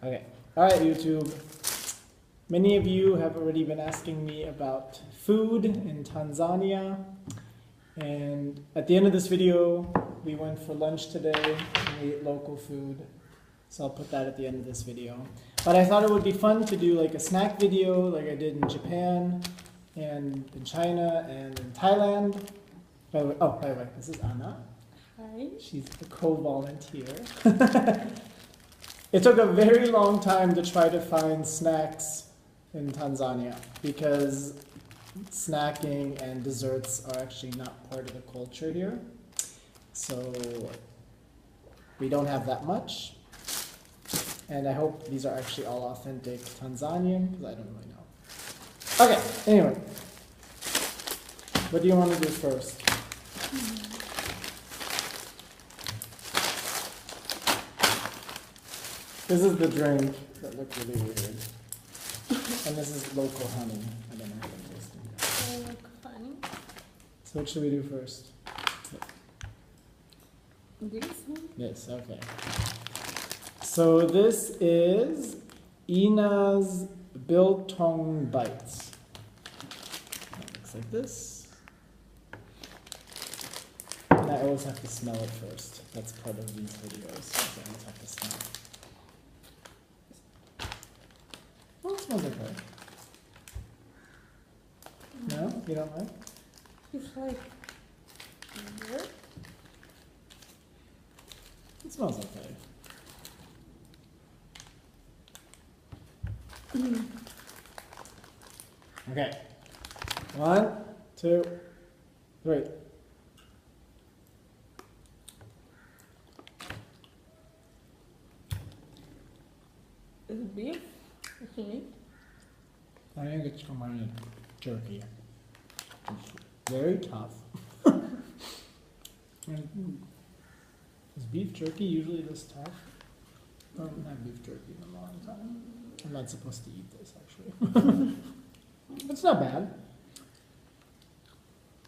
Okay. Alright, YouTube. Many of you have already been asking me about food in Tanzania. And at the end of this video, we went for lunch today and we ate local food. So I'll put that at the end of this video. But I thought it would be fun to do like a snack video like I did in Japan and in China and in Thailand. By the way, this is Anna. Hi. She's a co-volunteer. It took a very long time to try to find snacks in Tanzania because snacking and desserts are actually not part of the culture here. So we don't have that much. And I hope these are actually all authentic Tanzanian because I don't really know. Okay, anyway. What do you want to do first? This is the drink that looked really weird. And this is local honey. I don't know how it tastes. Local honey. So what should we do first? This one? This, okay. So this is Ina's Biltong Bites. It looks like this. And I always have to smell it first. That's part of these videos. So I always have to smell it. Oh, it smells okay. No? You don't like? It's like weird. It smells okay. Okay. 1, 2, 3. Is it beef? What's in it? I think it's combined jerky. It's very tough. Is beef jerky usually this tough? I haven't had beef jerky in a long time. I'm not supposed to eat this actually. It's not bad.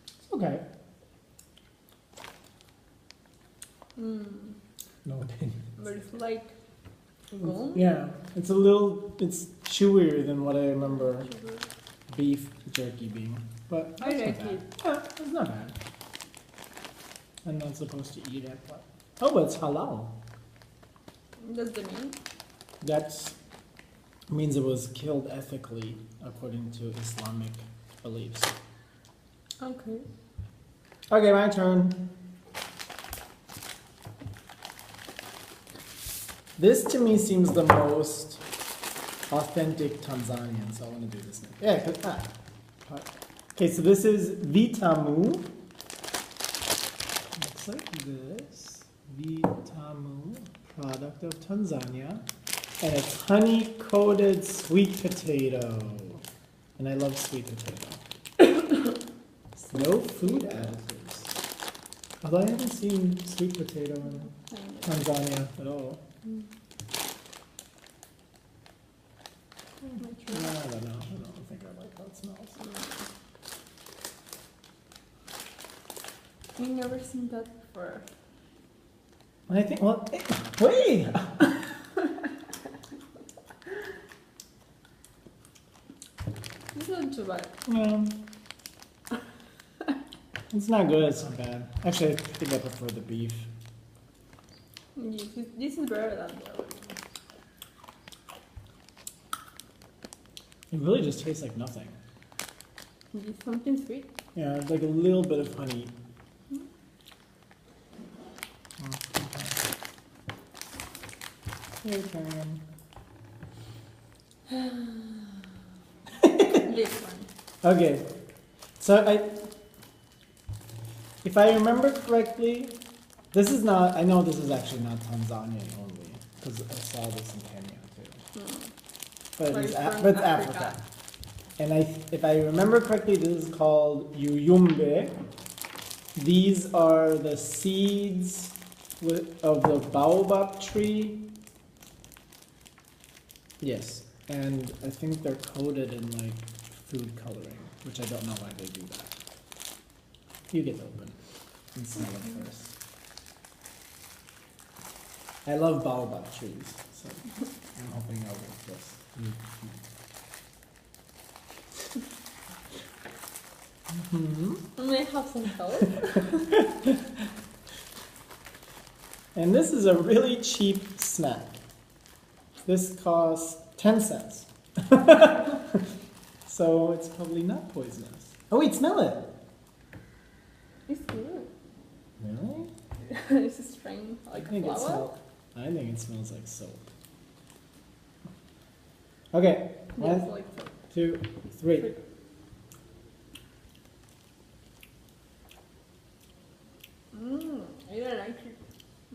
It's okay. No opinion. But it's like gum? Yeah, it's it's chewier than what I remember beef jerky being. But I it's like not bad. it. Yeah, it's not bad. I'm not supposed to eat it, but but it's halal. Does that mean? That means it was killed ethically according to Islamic beliefs. Okay. Okay, my turn. This to me seems the most authentic Tanzanian, so I want to do this now. Yeah, okay, so this is Vitamu. Looks like this. Vitamu, product of Tanzania. And it's honey-coated sweet potato. And I love sweet potato. No food additives. Although I haven't seen sweet potato in Tanzania at all. I don't know. I don't think I like how it smells. I've never seen that before. I think, well, wait! It's not too bad. No. It's not good, it's not bad. Actually, I think I prefer the beef. This is better than the other one. It really just tastes like nothing. Is something sweet? Yeah, like a little bit of honey. Your turn. This one. Okay, so if I remember correctly, this is not, I know this is actually not Tanzania only, because I saw this in Kenya too. But Like it's, from but it's Africa. Africa. And if I remember correctly, this is called yuyumbe. These are the seeds of the baobab tree. Yes, and I think they're coated in like food coloring, which I don't know why they do that. You get to open it and smell it first. I love baobab trees, so I'm hoping nothing out of this. May I have some help? And this is a really cheap snack. This costs 10 cents. So it's probably not poisonous. Oh wait, smell it. It's good. Really? It's a strain like I think flour. I think it smells like soap. Okay, Yes, 1, like so. 2, 3. I don't like it.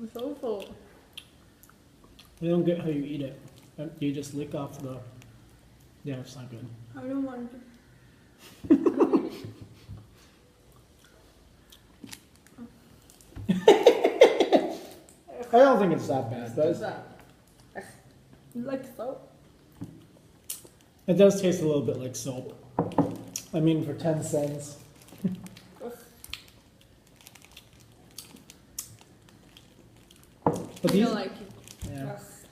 It's awful. I don't get how you eat it. You just lick off the... Yeah, it's not good. I don't want I don't think it's that bad, but like soap. it does taste a little bit like soap. I mean, for 10 cents. But I these, don't like it. yeah. Yes.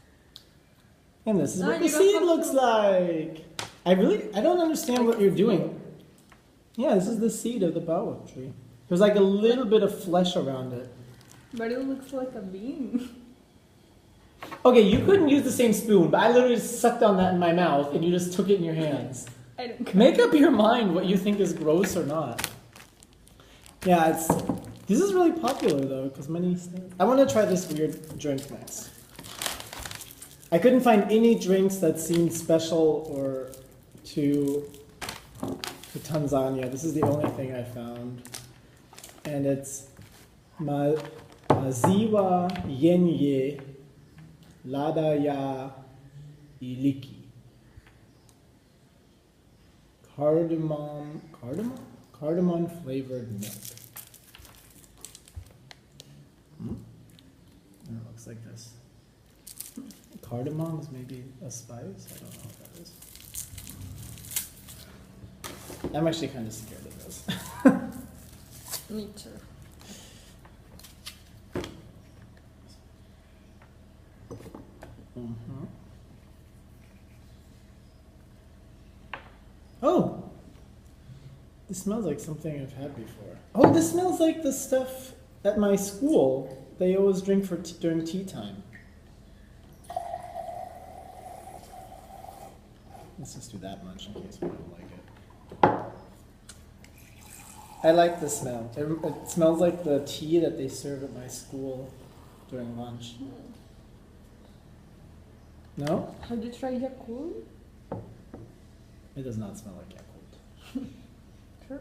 And this is No, what the you don't seed have looks to- like. I don't understand what you're doing. Yeah, this is the seed of the baobab tree. There's like a little bit of flesh around it. But it looks like a bean. Okay, you couldn't use the same spoon, but I literally just sucked on that in my mouth and you just took it in your hands. I don't Make up your mind what you think is gross or not. Yeah, this is really popular though, because I want to try this weird drink next. I couldn't find any drinks that seemed special or to Tanzania. This is the only thing I found. And it's maziwa yenye lada ya iliki. Cardamom flavored milk. And it looks like this. Cardamom is maybe a spice? I don't know what that is. I'm actually kind of scared of this. Me too. Oh! This smells like something I've had before. Oh, this smells like the stuff at my school they always drink during tea time. Let's just do that much in case we don't like it. I like the smell. It smells like the tea that they serve at my school during lunch. No? Have you tried Yakult? It does not smell like Yakult.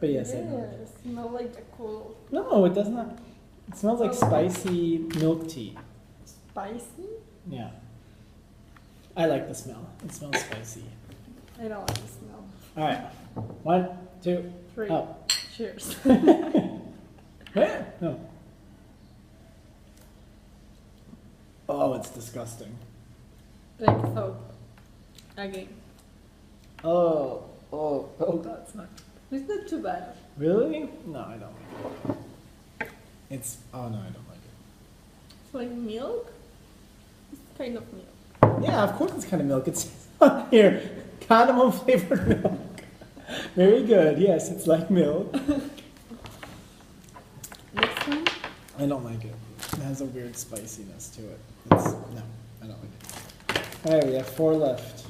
But yes, I know. it smells like Yakult. No, it does not. It smells like spicy milk tea. Spicy? Yeah. I like the smell. It smells spicy. I don't like the smell. Alright. 1, 2, 3. up. Cheers. Where? No. Oh, it's disgusting. Like soap. Again. Oh, that's not. It's not too bad. Really? No, I don't like it. Oh no, I don't like it. It's like milk. It's kind of milk. Yeah, of course it's kind of milk. It's on here. Cardamom flavored milk. Very good. Yes, it's like milk. Next one. I don't like it. It has a weird spiciness to it. No, I don't like it. Alright, we have 4 left.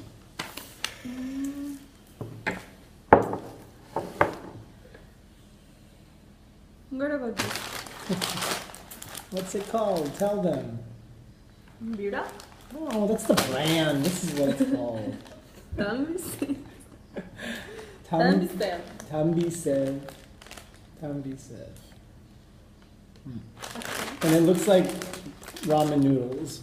What about this? What's it called? Tell them. Bira? Oh, that's the brand. This is what it's called. Tambis? Tam- Tambis. Tambisev. Tambisev. And it looks like ramen noodles.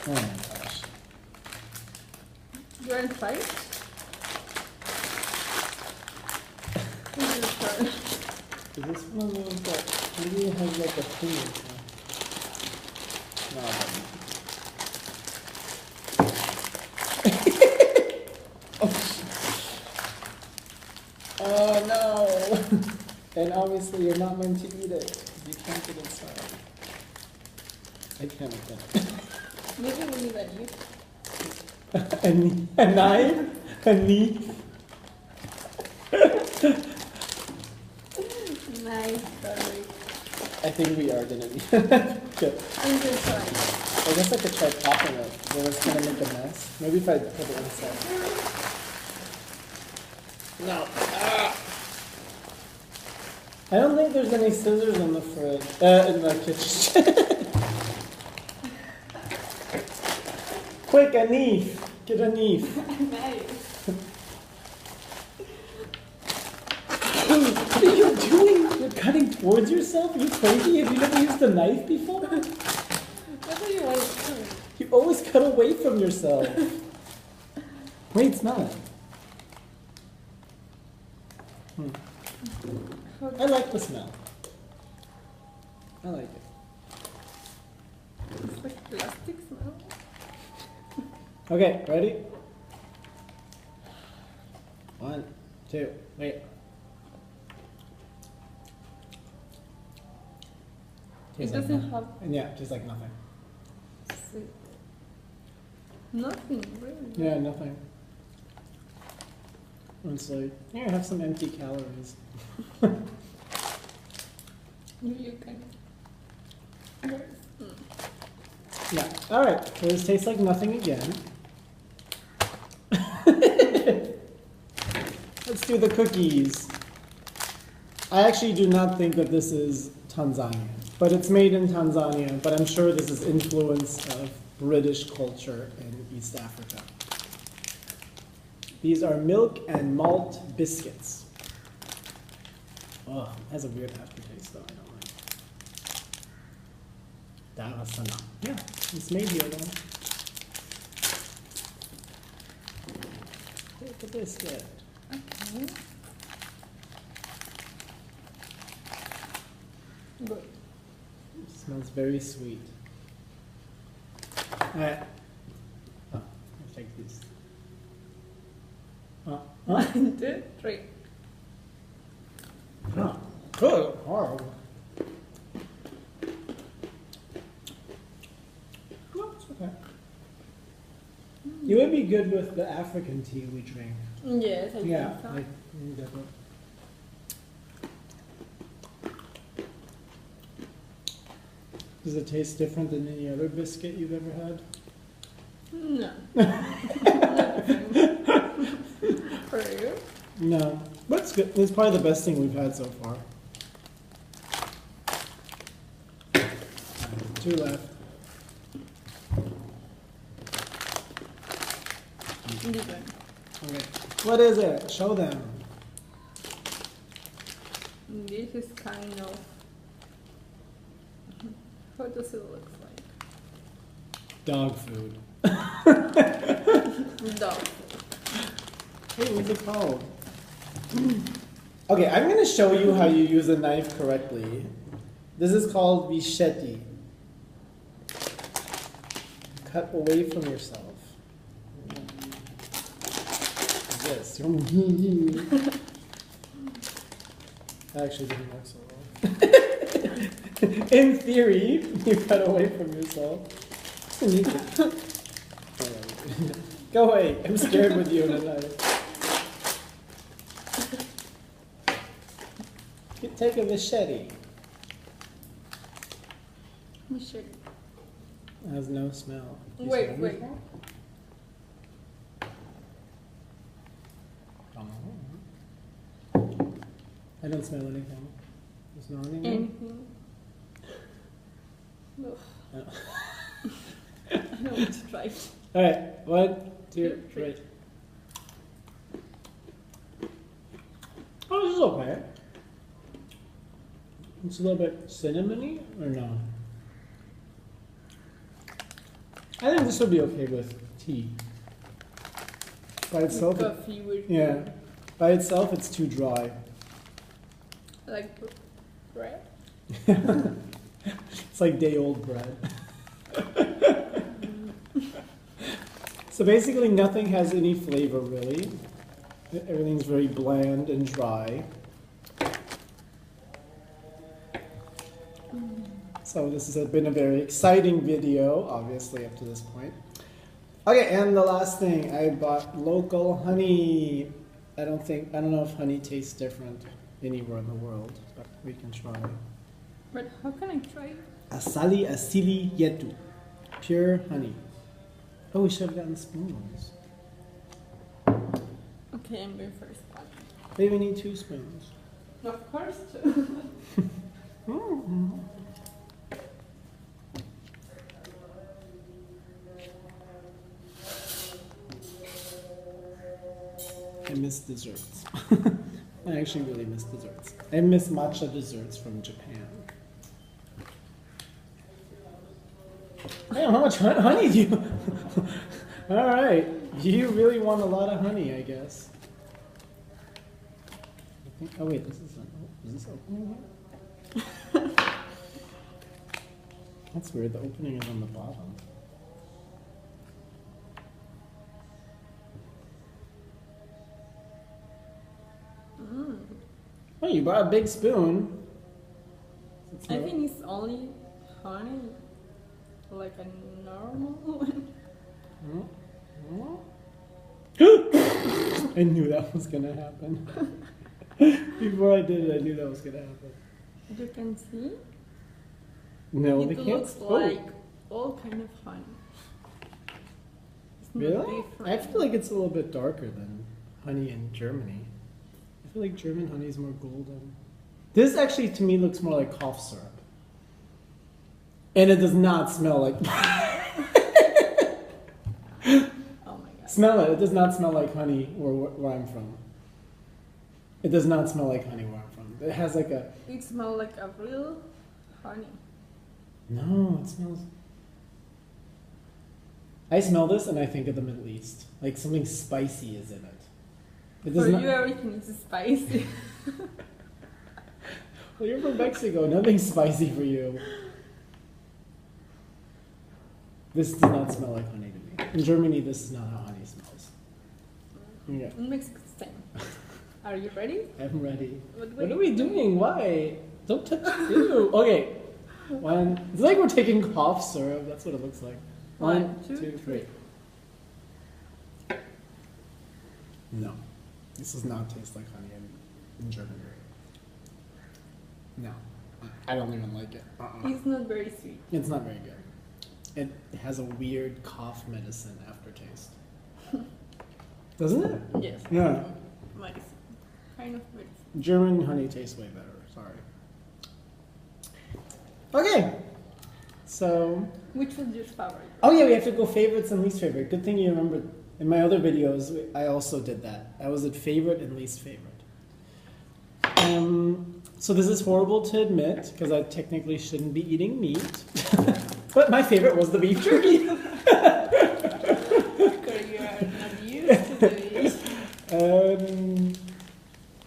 Oh my gosh. You're in fight? Is this one of those that maybe it has like a thing? No, it doesn't. Oh, Oh no! And obviously you're not meant to eat it. You can't get inside. I can't open it. Maybe we need a new. A knife? A knee? Nice, sorry. I think we are gonna need Good. I'm just trying. I guess I could try popping it, but it's gonna make a mess. Maybe if I put it inside. No. Ah. I don't think there's any scissors in the fridge. In the kitchen. Quick, a knife. Get a knife. Nice. What are you doing? You're cutting towards yourself? Are you crazy? Have you never used a knife before? What do you want to do? You always cut away from yourself. Wait, smell it. I like the smell. I like it. It's like plastic smell. Okay, ready? 1, 2, wait. It Tastes like doesn't nothing. have Yeah, tastes like nothing. nothing really. Yeah, nothing. It's like, yeah, have some empty calories. You can. Yeah, alright, so this tastes like nothing again. Let's do the cookies. I actually do not think that this is Tanzanian, but it's made in Tanzania, but I'm sure this is influence of British culture in East Africa. These are milk and malt biscuits. Oh, it has a weird aftertaste though, I don't like. Darasana. Yeah, it's made here though. Take a biscuit. Okay. Good. It smells very sweet. Alright. Oh, I'll take this. 1, 2, 3. Oh, good. Horrible. No, it's okay. You would be good with the African tea we drink. Yes, I Yeah, think so. like definitely. Does it taste different than any other biscuit you've ever had? No. For you? No, but it's good. It's probably the best thing we've had so far. 2 left. Different. Okay. What is it? Show them. This is kind of. How does it look like? Dog food. Dog. Hey, what's it called? Okay, I'm going to show you how you use a knife correctly. This is called visheti. Cut away from yourself. This. That actually didn't work so well. In theory, you cut away from yourself. Go away. I'm scared with you in a knife. Take a machete. Machete. It has no smell. Do you Wait, smell wait. anything? I don't smell anything. You smell anything? Anything? No. No. I know what to try. Alright, 1, 2, 3. Oh, this is okay. It's a little bit cinnamony, or no? I think this would be okay with tea. By itself, Coffee with yeah. By itself, it's too dry. like bread. It's like day-old bread. So basically, nothing has any flavor really. Everything's very bland and dry. So this has been a very exciting video, obviously, up to this point. Okay, and the last thing, I bought local honey. I don't know if honey tastes different anywhere in the world, but we can try. But how can I try? Asali asili yetu. Pure honey. Oh, we should have gotten spoons. Okay, I'm going first. Maybe we need 2 spoons. Of course, too. I miss desserts. I actually really miss desserts. I miss matcha desserts from Japan. Damn, how much honey do you... Alright, you really want a lot of honey, I guess. Oh wait, is this opening here? That's weird, the opening is on the bottom. Oh, you bought a big spoon. I think it's only honey, like a normal one. I knew that was gonna happen. Before I did it, I knew that was gonna happen. You can see? No, It they can't. looks like all kind of honey. It's not Really? different. I feel like it's a little bit darker than honey in Germany. I feel like German honey is more golden. This actually, to me, looks more like cough syrup. And it does not smell like... Oh my god. Smell it. It does not smell like honey where I'm from. It does not smell like honey where I'm from. It has like a... It smells like a real honey. No, it smells... I smell this and I think of the Middle East. Like something spicy is in it. It does For not... you, everything is spicy. Well, you're from Mexico. Nothing's spicy for you. This does not smell like honey to me. In Germany, this is not how honey smells. Yeah. In Mexico, same. Are you ready? I'm ready. What What are we doing? Why? Don't touch. Ew. Okay. One. It's like we're taking cough syrup. That's what it looks like. One, two, three. No. This does not taste like honey in Germany. No. I don't even like it. It's not very sweet. It's not very good. It has a weird cough medicine aftertaste. Doesn't it? Yes. Yeah. Medicine. Kind of medicine. German honey tastes way better. Sorry. Okay. So. Which was your favorite? Oh yeah, we have to go favorites and least favorite. Good thing you remembered. In my other videos, I also did that. I was at favorite and least favorite. So this is horrible to admit, because I technically shouldn't be eating meat. But my favorite was the beef jerky. Because you are not used to it.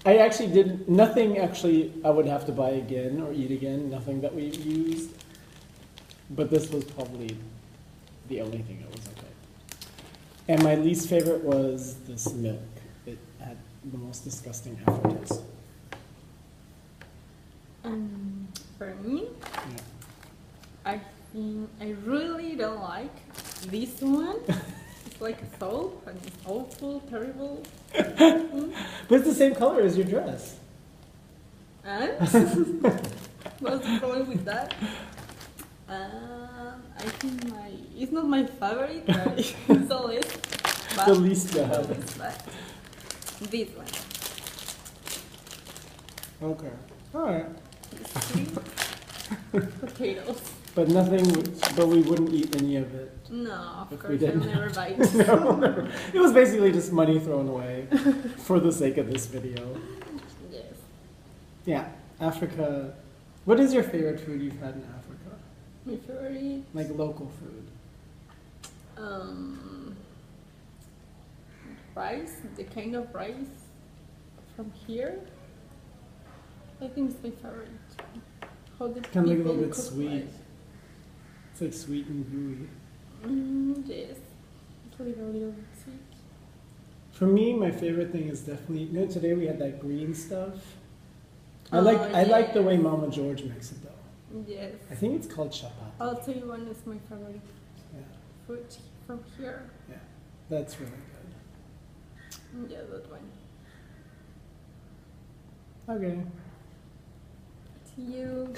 I actually did nothing. Actually, I would have to buy again or eat again. Nothing that we've used. But this was probably the only thing that was okay. And my least favorite was this milk. It had the most disgusting aftertaste. For me, Yeah. I think I really don't like this one. It's like a soap and it's awful, terrible. But it's the same color as your dress. And what's the problem with that? I think it's not my favorite, but it's the least. But The least bad. This one. Okay. Alright. Sweet potatoes. But nothing, but we wouldn't eat any of it. No, of If we course I'll didn't. never buy it. No, never. It was basically just money thrown away for the sake of this video. Yes. Yeah, Africa. What is your favorite food you've had in Africa? My favorite. Like local food. Rice, the kind of rice from here. I think it's my favorite. How the Kind of like a people little bit cook sweet. rice. It's like sweet and gooey. Yes, it's like a little bit sweet. For me, my favorite thing is definitely, you know, today we had that green stuff. I Oh, like the yes. way Mama George makes it though. Yes. I think it's called chapati. I'll tell you one is my favorite Yeah, food from here. that's really good. Yeah, that one. Okay. To you.